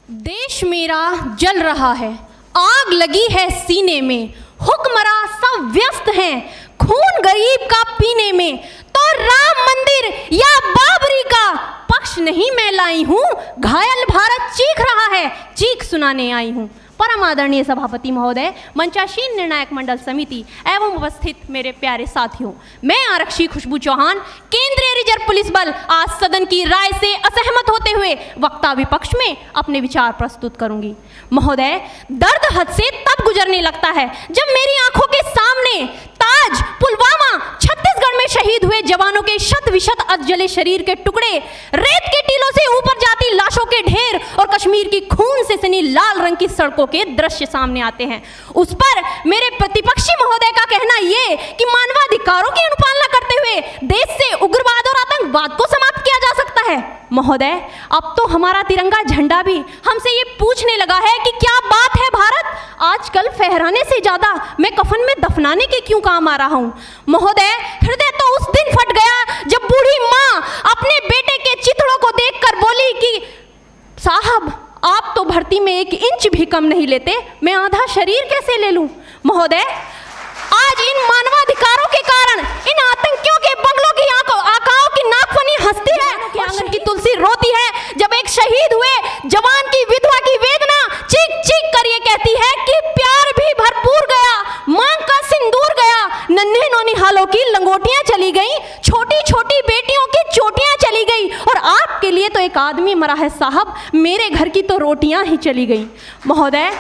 देश मेरा जल रहा है, आग लगी है सीने में, हुक्मरां सब व्यस्त हैं खून गरीब का पीने में। तो राम मंदिर या बाबरी का पक्ष नहीं मैं लाई हूँ, घायल भारत चीख रहा है, चीख सुनाने आई हूँ। परम आदरणीय सभापति महोदय, मंचासीन निर्णायक मंडल समिति एवं उपस्थित मेरे प्यारे साथियों, मैं आरक्षी खुशबू चौहान केंद्रीय रिजर्व पुलिस बल आज सदन की राय से असहमत होते हुए वक्ता विपक्ष में अपने विचार प्रस्तुत करूंगी। महोदय, दर्द हद से तब गुजरने लगता है जब मेरी आंखों के सामने ताज, पुलवामा, छत्तीसगढ़ में शहीद हुए जवानों के शत विशत अधजले शरीर के टुकड़े, रेत के टीलों से ऊपर जाती लाशों के ढेर और कश्मीर की खून से सनी लाल रंग की सड़कों के दृश्य सामने आते हैं। उस पर मेरे प्रतिपक्षी महोदय का कहना ये कि मानवाधिकारों की अनुपालना करते हुए देश से उग्रवाद और आतंकवाद को समाप्त किया जा सकता है। महोदय, अब तो हमारा तिरंगा झंडा भी हमसे ये पूछने लगा है कि क्या बात है भारत, आजकल फहराने से ज्यादा मैं कफन में दफनाने के क्यों काम आ रहा हूँ। महोदय, हृदय तो उस दिन फट गया जब बूढ़ी माँ अपने बेटे के चिथड़ों को देखकर बोली कि साहब, आप तो भर्ती में 1 इंच भी कम नहीं लेते, मैं आधा शरीर कैसे ले लूं। महोदय, आज इन मानवाधिकारों के कारण इन आतंकियों के बंगलों की आकाओं की नाकफनी हंसती है, आंगन की तुलसी रोती है, जब एक शहीद हुए जवान की विधवा की वेदना चीख चीख कर ये कहती है कि प्यार भी भरपूर गया, मांग का सिंदूर गया, नन्हे नौनिहालों की लंगोटियां चली गई, छोटी छोटी बेटियों की चोटियां चली गई, और आपके लिए तो एक आदमी मरा है साहब, मेरे घर की तो रोटियां ही चली गई। महोदय,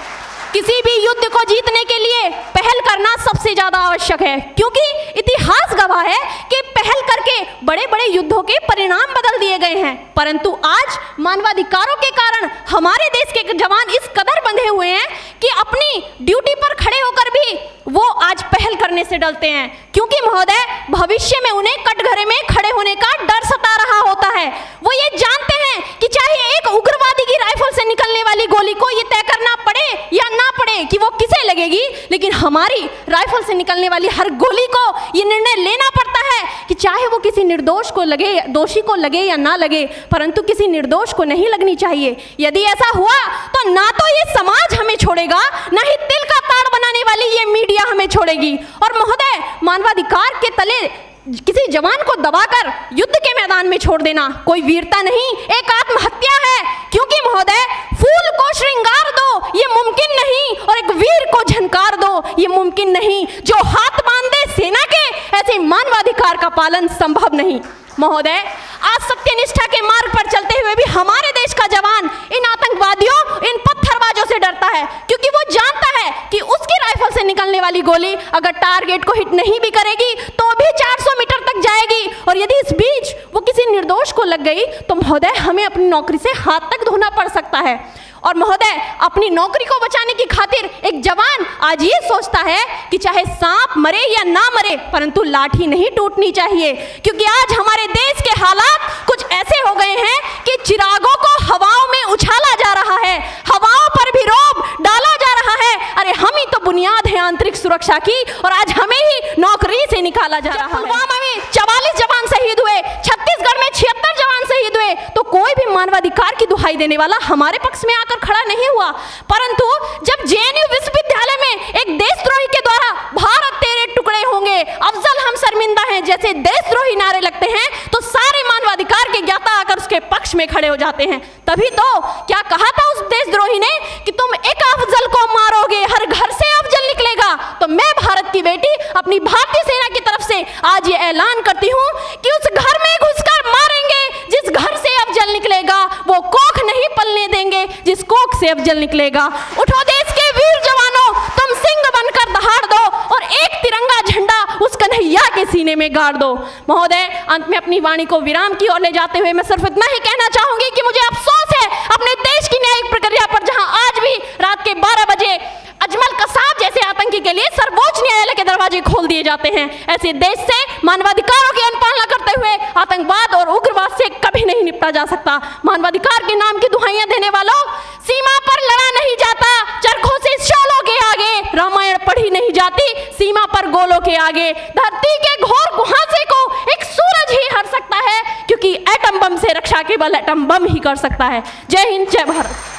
किसी भी युद्ध को जीतने के लिए पहल करना सबसे ज्यादा आवश्यक है, क्योंकि इतिहास गवाह है कि पहल करके बड़े बड़े युद्धों के परिणाम बदल दिए गए हैं। परंतु आज मानवाधिकारों के कारण हमारे देश के जवान इस कदर बंधे हुए हैं कि अपनी ड्यूटी पर खड़े होकर भी वो आज पहल करने से डरते हैं, क्योंकि महोदय, भविष्य में उन्हें कटघरे में खड़े होने का डर सता रहा होता है। वो ये जानते हैं कि चाहे एक उग्रवादी की राइफल से निकलने वाली गोली को ये तय करना पड़े या ना पड़े कि वो किसे लगेगी, लेकिन हमारी राइफल से निकलने वाली हर गोली को ये निर्णय लेना पड़ता है कि चाहे वो किसी निर्दोष को लगे, दोषी को लगे या ना लगे, परंतु किसी निर्दोष को नहीं लगनी चाहिए। यदि ऐसा हुआ तो ना तो ये समाज हमें छोड़ेगा, ना ही तिल का ताड़ बनाने वाली ये मीडिया हमें छोड़ेगी। और महोदय, मानवाधिकार के तले किसी जवान को दबाकर युद्ध के मैदान में छोड़ देना कोई वीरता नहीं, एक आत्महत्या है। क्योंकि महोदय, फूल को श्रृंगार दो ये मुमकिन नहीं, और एक वीर को झनकार दो ये मुमकिन नहीं। जो हाथ बांध दे सेना के, ऐसे मानवाधिकार का पालन संभव नहीं। महोदय, आज सत्यनिष्ठा के मार्ग पर चलते हुए भी हमारे देश का जवान इन आतंकवादियों, इन पत्थरबाजों से डरता है, क्योंकि वो जानता है कि उसकी राइफल से निकलने वाली गोली अगर टारगेट को हिट नहीं भी करेगी तो भी 400 मीटर तक जाएगी, और यदि इस बीच वो किसी निर्दोष को लग गई तो महोदय, हमें अपनी नौकरी से हाथ तक धोना पड़ सकता है। और महोदय, अपनी नौकरी को बचाने की खातिर एक जवान आज ये सोचता है कि चाहे सांप मरे या ना मरे, परंतु लाठी नहीं टूटनी चाहिए, क्योंकि आज हमारे देश के हालात कुछ ऐसे हो गए हैं कि चिरागों को हवाओं में उछाला जा रहा है, हवाओं पर भी रोब डाला जा रहा है। अरे हम ही तो बुनियाद है आंतरिक सुरक्षा की, और आज हमें ही नौकरी से निकाला जा रहा है। पुलवामा में 44 जवान शहीद हुए, छत्तीसगढ़ में 76 जवान शहीद हुए, तो कोई भी मानवाधिकार की दुहाई देने वाला हमारे पक्ष में आकर खड़ा नहीं हुआ। परंतु जब जेएनयू विश्वविद्यालय में एक देशद्रोही के द्वारा भारत तेरे टुकड़े होंगे, अफजल हम शर्मिंदा हैं जैसे देशद्रोही नारे लगते हैं, तो सारे मानवाधिकार के ज्ञाता आकर उसके पक्ष में खड़े हो जाते हैं। तभी तो क्या कहा था उस देशद्रोही ने कि तुम एक अफजल को मारोगे, हर घर से अफजल निकलेगा। तो मैं भारत की बेटी अपनी भारतीय सेना की तरफ से आज ये ऐलान करती हूँ कि उस घर में घुसकर मारेंगे जिस घर से अफजल निकलेगा, वो कोख नहीं पलने देंगे जिस कोख से अफजल निकलेगा। उठो देश के वीर जवानों, तुम सिंह बनकर दहाड़ दो और एक तिरंगा झंडा उस कन्हैया के सीने में गाड़ दो। महोदय, अंत में अपनी वाणी को विराम की ओर ले जाते हुए मैं सिर्फ इतना ही कहना चाहूंगी कि मुझे अफसोस है अपने देश की न्यायिक प्रक्रिया पर, जहां आज भी रात के 12 बजे अजमल कसाब जैसे आतंकी के लिए सर्वोच्च न्यायालय के दरवाजे खोल दिए जाते हैं। ऐसे देश से मानवाधिकारों की अनुपालना करते हुए आतंकवाद और उग्रवाद से कभी नहीं निपटा जा सकता। मानवाधिकार के नाम की दुहाइयां देने वालों, सीमा पर लड़ा नहीं जाता चरखों से शोलों के आगे, रामायण पढ़ी नहीं जाती सीमा पर गोलों के आगे। धरती के घोर कुहासे को एक सूरज ही हर सकता है, क्योंकि एटम बम से रक्षा केवल एटम बम ही कर सकता है। जय हिंद, जय भारत।